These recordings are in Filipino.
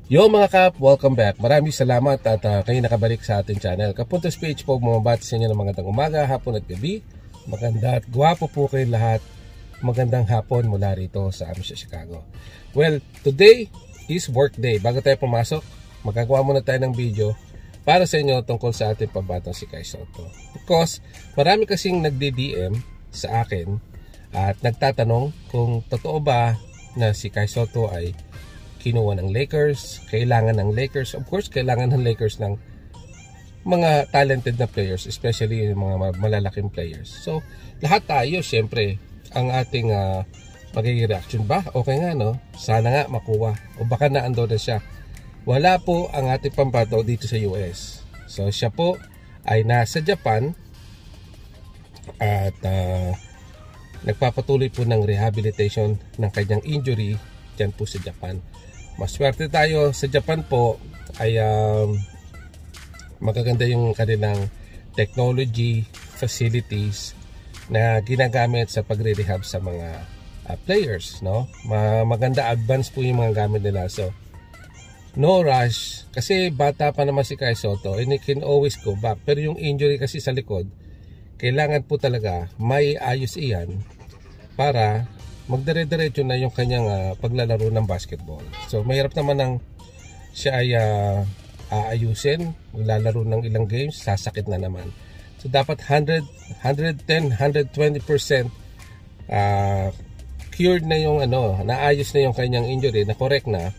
Yo mga kap, welcome back. Maraming salamat at kayo nakabalik sa ating channel. Kapuntos page po, bumabati sa inyo ng magandang umaga, hapon at gabi. Maganda at gwapo po kayo lahat. Magandang hapon mula rito sa amin sa Chicago. Well, today is work day. Bago tayo pumasok, magagawa muna tayo ng video para sa inyo tungkol sa ating pambatang si Kai Sotto. Because marami kasing nagdi-DM sa akin at nagtatanong kung totoo ba na si Kai Sotto ay kinuha ng Lakers, kailangan ng Lakers. Of course, kailangan ng Lakers ng mga talented na players, especially yung mga malalaking players. So, lahat tayo, syempre, ang ating magiging reaction ba? Okay nga, no? Sana nga makuha. O baka naando na siya. Wala po ang ating pambato dito sa US. So, siya po ay nasa Japan at nagpapatuloy po ng rehabilitation ng kanyang injury dyan po sa Japan. Maswerte tayo sa Japan po ay magaganda yung kanilang technology facilities na ginagamit sa pagre-rehab sa mga players, no? Maganda advance po yung mga gamit nila. So no rush kasi bata pa naman si Kai Sotto and he can always go back. Pero yung injury kasi sa likod, kailangan po talaga may ayos iyan para magdire-diretso na yung kanyang paglalaro ng basketball. So mahirap naman nang siya ay aayusin, maglalaro ng ilang games, sasakit na naman. So dapat 110, 120% cured na yung naayos na yung kanyang injury, na correct na,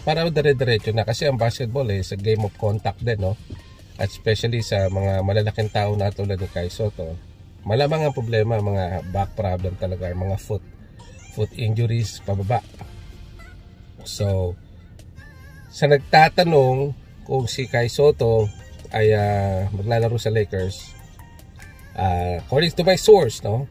para dire-diretso na, kasi ang basketball is a game of contact din, no? At especially sa mga malalaking tao na tulad ni Kai Sotto, malamang ang problema mga back problem talaga, mga foot injuries pababa. So sa nagtatanong kung si Kai Sotto ay maglalaro sa Lakers, according to my source, no,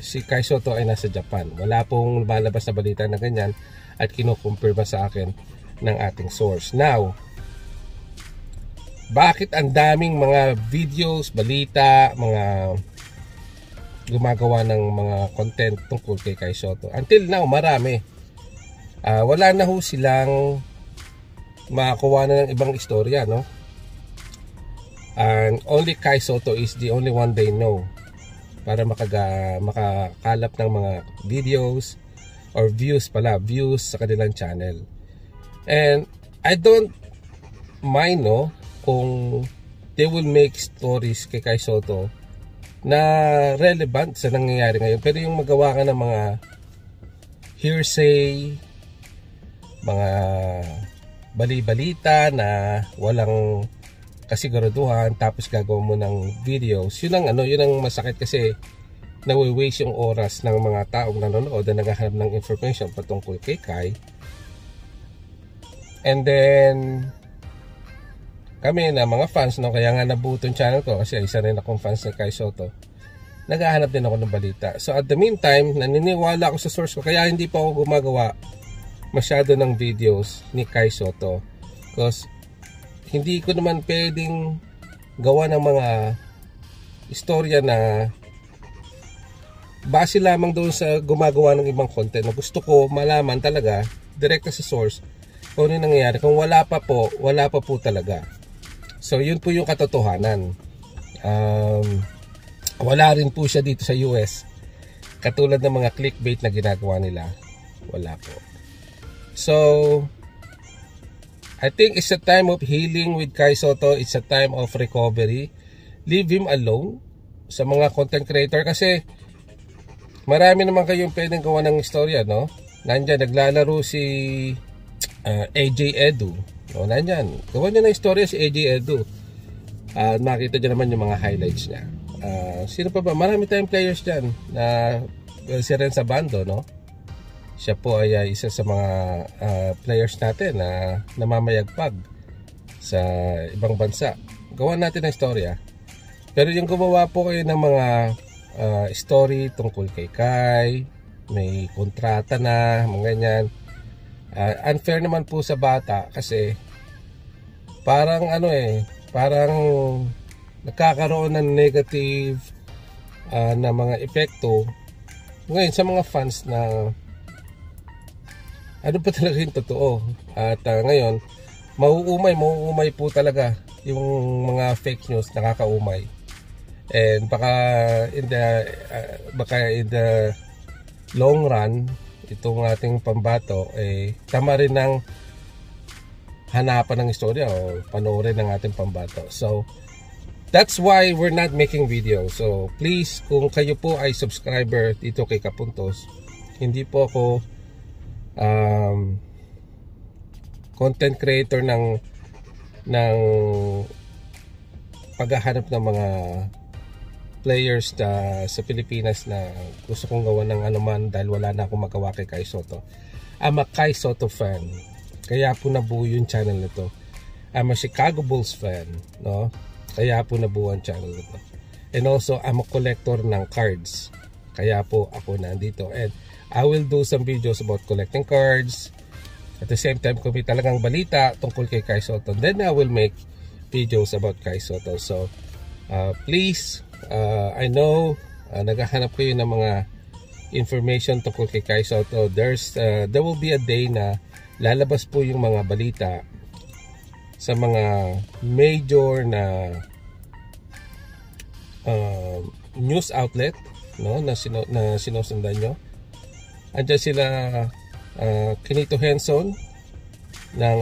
si Kai Sotto ay nasa Japan. Wala pong lumalabas na balita na ganyan at kinukumpirma sa akin ng ating source. Now, bakit ang daming mga videos, balita, mga gumagawa ng mga content tungkol kay Kai Sotto? Until now, marami. Wala na ho silang makakuha na ng ibang istorya, no? And only Kai Sotto is the only one they know para makakalap ng mga videos or views sa kanilang channel. And I don't mind, no, kung they will make stories kay Kai Sotto na relevant sa nangyayari ngayon. Pero yung magawa ka ng mga hearsay, mga bali-balita na walang kasiguraduhan, tapos gagawa mo ng videos, yun ang masakit, kasi nawi-waste yung oras ng mga taong nanonood na naghahanap ng information patungkol kay Kai. And then kami na mga fans, no, kaya nga nabuo tong channel ko kasi isa rin akong fans ni Kai Sotto, naghahanap din ako ng balita. So at the meantime, naniniwala ako sa source ko, kaya hindi pa ako gumagawa masyado ng videos ni Kai Sotto, because hindi ko naman pwedeng gawa ng mga istorya na base lamang doon sa gumagawa ng ibang content. Na gusto ko malaman talaga direkta sa source kung ano yung nangyayari. Kung wala pa po talaga. So yun po yung katotohanan. Wala rin po siya dito sa US, katulad ng mga clickbait na ginagawa nila. Wala po. So I think it's a time of healing with Kai Sotto. It's a time of recovery. Leave him alone sa mga content creator, kasi marami naman kayong pwedeng gawa ng istorya, no? Nandyan naglalaro si AJ Edu. O, nandyan, gawa niya ng istorya si AJ Edu. Makita niyo naman yung mga highlights niya. Sino pa ba? Marami tayong players dyan na si Renza Bando, no? Siya po ay isa sa mga players natin na namamayagpag sa ibang bansa. Gawa natin ng istorya. Pero yung gumawa po kayo ng mga story tungkol kay Kai, may kontrata na, mga ganyan, unfair naman po sa bata, kasi parang parang nagkakaroon ng negative na mga epekto ngayon sa mga fans na ano pa talaga yung totoo. At ngayon, mauumay po talaga yung mga fake news, nakakaumay. And baka in the long run, itong ating pambato tama rin ng hanapan ng istorya o panoorin ng ating pambato. So that's why we're not making video. So please, kung kayo po ay subscriber dito kay Kapuntos, hindi po ako content creator ng paghahanap ng mga players sa Pilipinas na gusto kong gawa ng anuman dahil wala na akong magawa kay Kai Sotto. I'm a Kai Sotto fan. Kaya po nabuo yung channel na to. I'm a Chicago Bulls fan, no? Kaya po nabuo ang channel na to. And also, I'm a collector ng cards. Kaya po ako nandito. And I will do some videos about collecting cards. At the same time, kung may talagang balita tungkol kay Kai Sotto, then I will make videos about Kai Sotto. So, please, I know naghahanap kayo ng mga information tungkol kay Kai Sotto. There will be a day na lalabas po yung mga balita sa mga major na news outlet, no, na sinusundan nyo. Andiyan sila Kinito Henson ng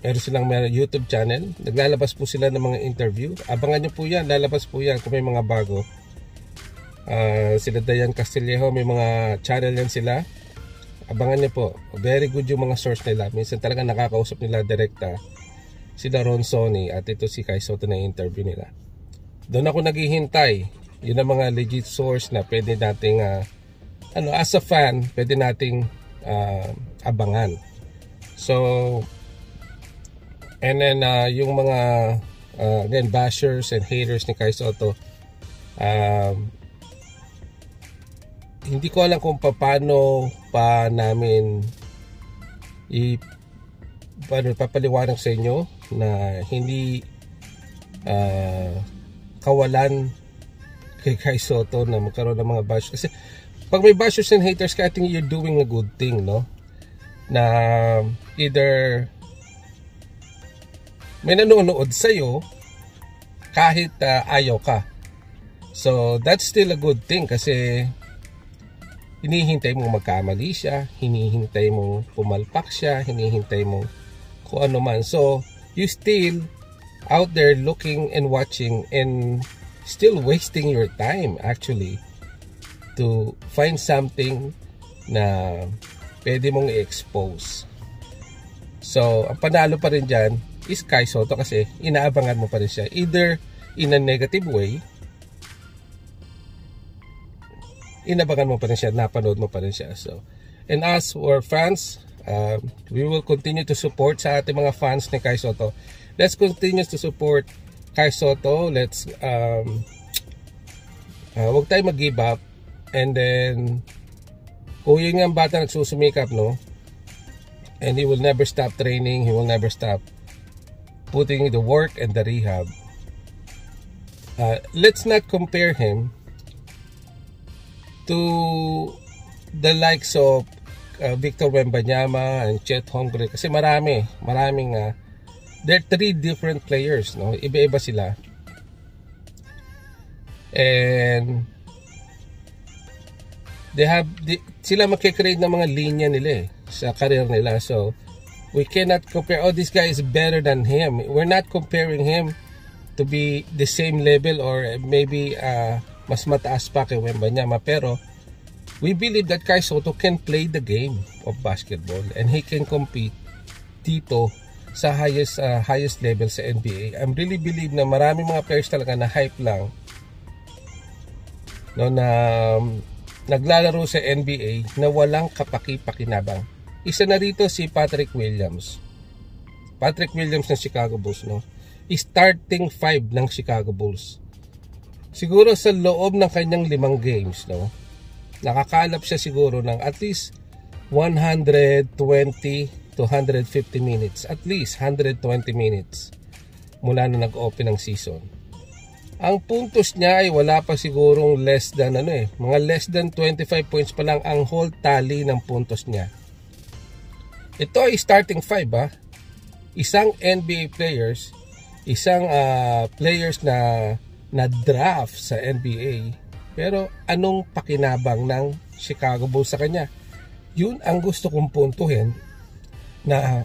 meron silang YouTube channel. Naglalabas po sila ng mga interview. Abangan nyo po yan. Lalabas po yan kung may mga bago. Sila Dayan Castillejo, may mga channel yan sila. Abangan nyo po. Very good yung mga source nila. Minsan talaga nakakausap nila direkta. Sila Ron Sonny at ito si Kai Sotto na interview nila. Doon ako naghihintay. Yun ang mga legit source na pwede nating as a fan, pwede nating abangan. So, and then yung mga again, bashers and haters ni Kai Sotto, hindi ko alam kung paano pa namin papaliwanag sa inyo na hindi kawalan kay Kai Sotto na magkaroon ng mga bash. Kasi pag may bashers and haters ka, I think you're doing a good thing, no? Na either may nanonood sa'yo kahit ayaw ka. So that's still a good thing kasi hinihintay mong magkamali siya, hinihintay mong pumalpak siya, hinihintay mong kung ano man. So you still out there looking and watching and still wasting your time actually to find something na pwede mong i-expose. So ang panalo pa rin dyan is Kai Sotto kasi inaabangan mo pa rin siya either in a negative way, inabangan mo pa rin siya, napanood mo pa rin siya. So, and us or fans, we will continue to support sa ating mga fans ni Kai Sotto. Let's continue to support Kai Sotto. Let's wag tayo mag-give up. And then kung yun nga ang bata nagsusumikap, no, and he will never stop training, he will never stop putting the work and the rehab. Let's not compare him to the likes of Victor Wembanyama and Chet Holmgren kasi maraming they're three different players, no? Iba-iba sila. And sila magke-create ng mga linya nila sa career nila. So we cannot compare, oh, this guy is better than him. We're not comparing him to be the same level or maybe mas mataas pa kay Wembanyama, pero we believe that Kai Sotto can play the game of basketball and he can compete dito sa highest level sa NBA. I really believe na maraming mga players talaga na hype lang, no, na naglalaro sa NBA na walang kapaki-pakinabang. Isa na rito si Patrick Williams. Patrick Williams ng Chicago Bulls, no? Starting 5 ng Chicago Bulls. Siguro sa loob ng kanyang 5 games, no, nakakalap siya siguro ng at least 120 to 150 minutes. At least 120 minutes mula na nag-open ng season. Ang puntos niya ay wala pa sigurong less than mga less than 25 points pa lang ang whole tally ng puntos niya. Ito ay starting 5 Isang NBA players, isang players na draft sa NBA, pero anong pakinabang ng Chicago Bulls sa kanya? Yun ang gusto kong puntuhin, na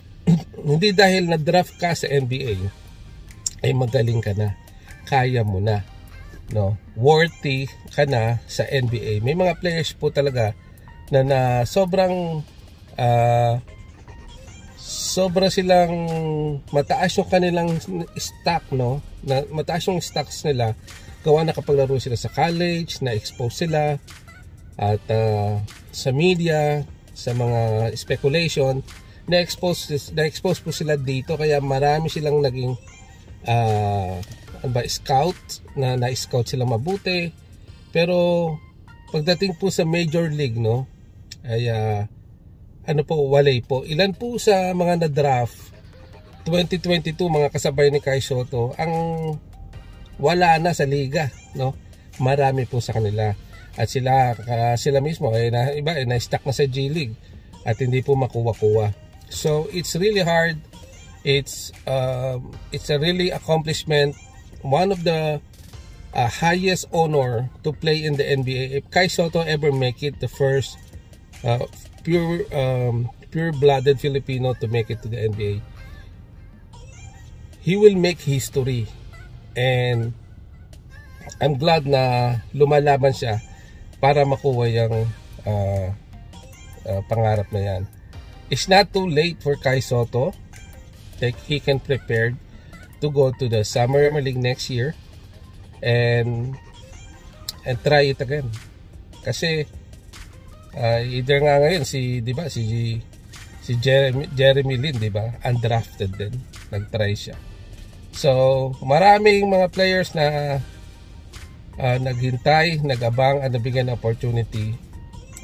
hindi dahil na draft ka sa NBA ay magaling ka na, kaya mo na, no? Worthy ka na sa NBA. May mga players po talaga na sobrang sobra silang mataas yung kanilang stock, no? Mataas yung stocks nila gawa na kapag laro sila sa college, na-expose sila at sa media, sa mga speculation, na-expose po sila dito, kaya marami silang naging scout, na-scout sila mabuti. Pero pagdating po sa major league, no, ay walay po. Ilan po sa mga na-draft 2022, mga kasabay ni Kai Sotto, ang wala na sa liga, no? Marami po sa kanila. At sila mismo ay na-stuck na sa G League at hindi po makuha-kuha. So it's really hard. It's a really accomplishment, one of the highest honor to play in the NBA. If Kai Sotto ever make it, the first pure-blooded Filipino to make it to the NBA, he will make history. And I'm glad na lumalaban siya para makuha yung pangarap na yan. It's not too late for Kai Sotto. He can prepare to go to the Summer League next year and try it again. Kasi either nga ngayon si Jeremy Lin, di ba? Undrafted din, nag-try siya. So, maraming mga players na naghintay, nag-abang at nabigyan ng opportunity,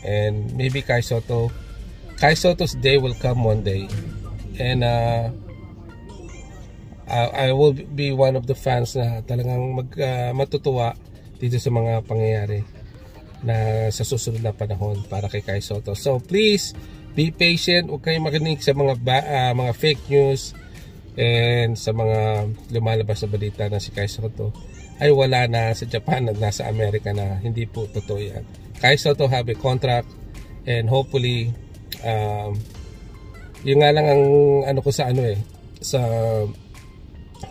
and maybe Kai Sotto's day will come one day, and I will be one of the fans na talagang matutuwa dito sa mga pangyayari na sa susunod na panahon para kay Kai Sotto. So please be patient, huwag kayong makinig sa mga fake news and sa mga lumalabas na balita na si Kai Sotto ay wala na sa Japan at nasa Amerika na. Hindi po totoo yan. Kai Sotto have a contract, and hopefully yun nga lang ang sa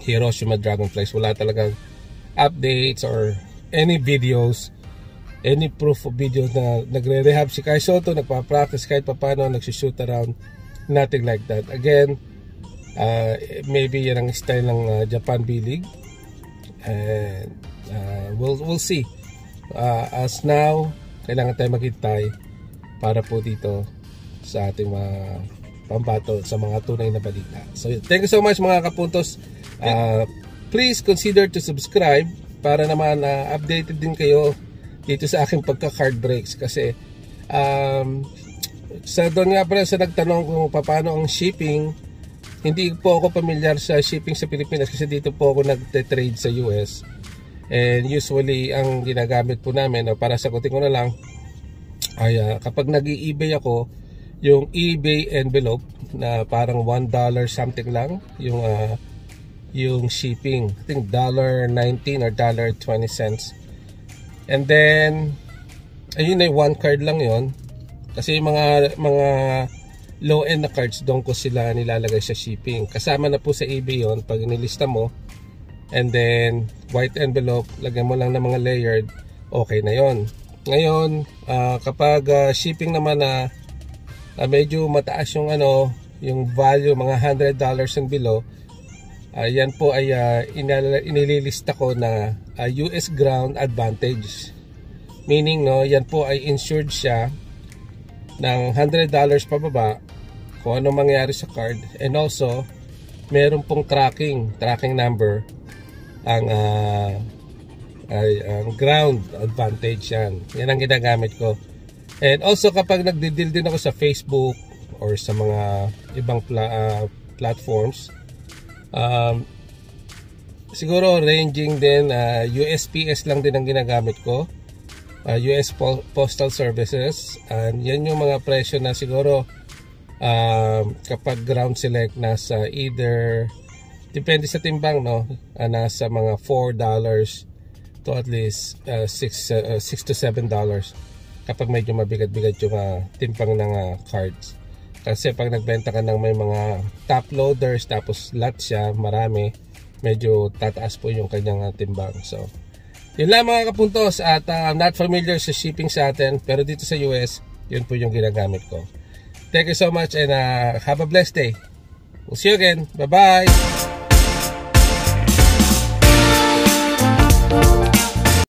Hiroshima Dragonflies, wala talagang updates or any videos, any proof of videos na nagre-rehab si Kai Sotto, nagpa-practice kahit papano, nagsushoot around, nothing like that. Again, maybe yan ang style ng Japan B-League, and we'll see. As now, kailangan tayo maghintay para po dito sa ating mga pambato sa mga tunay na balita. So thank you so much mga kapuntos. Please consider to subscribe para naman updated din kayo dito sa aking pagka-card breaks, kasi sa doon nga pala sa nagtanong kung paano ang shipping, hindi po ako pamilyar sa shipping sa Pilipinas kasi dito po ako nagte-trade sa US, and usually ang ginagamit po namin, para sagutin ko na lang, ay kapag nag-i-eBay ako, yung eBay envelope na parang $1 something lang yung shipping, I think $1.19 or $1.20. And then ayun ay one card lang yon, kasi mga low end na cards doon ko sila nilalagay sa shipping. Kasama na po sa eBay yon pag nilista mo, and then white envelope, lagyan mo lang ng mga layered, okay na yon. Ngayon kapag shipping naman na medyo mataas yung yung value, mga $100 and below, yan po ay inililista ko na US ground advantage, meaning yan po ay insured siya ng $100 pababa kung ano mangyari sa card, and also meron pong tracking number ang ground advantage. Yan ang ginagamit ko. And also kapag nagdi-deal din ako sa Facebook or sa mga ibang platforms, siguro ranging din, USPS lang din ang ginagamit ko, US Postal Services, and yan yung mga presyo na siguro kapag ground select nasa either, depende sa timbang, no, nasa mga $4 to at least $6 to $7 kapag medyo mabigat-bigat yung timpang ng cards. Kasi pag nagbenta ka ng may mga top loaders tapos lot siya, marami, medyo tataas po yung kanyang timbang. So, yun lang mga kapuntos, at I'm not familiar sa shipping sa atin, pero dito sa US, yun po yung ginagamit ko. Thank you so much and have a blessed day. We'll see you again. Bye-bye!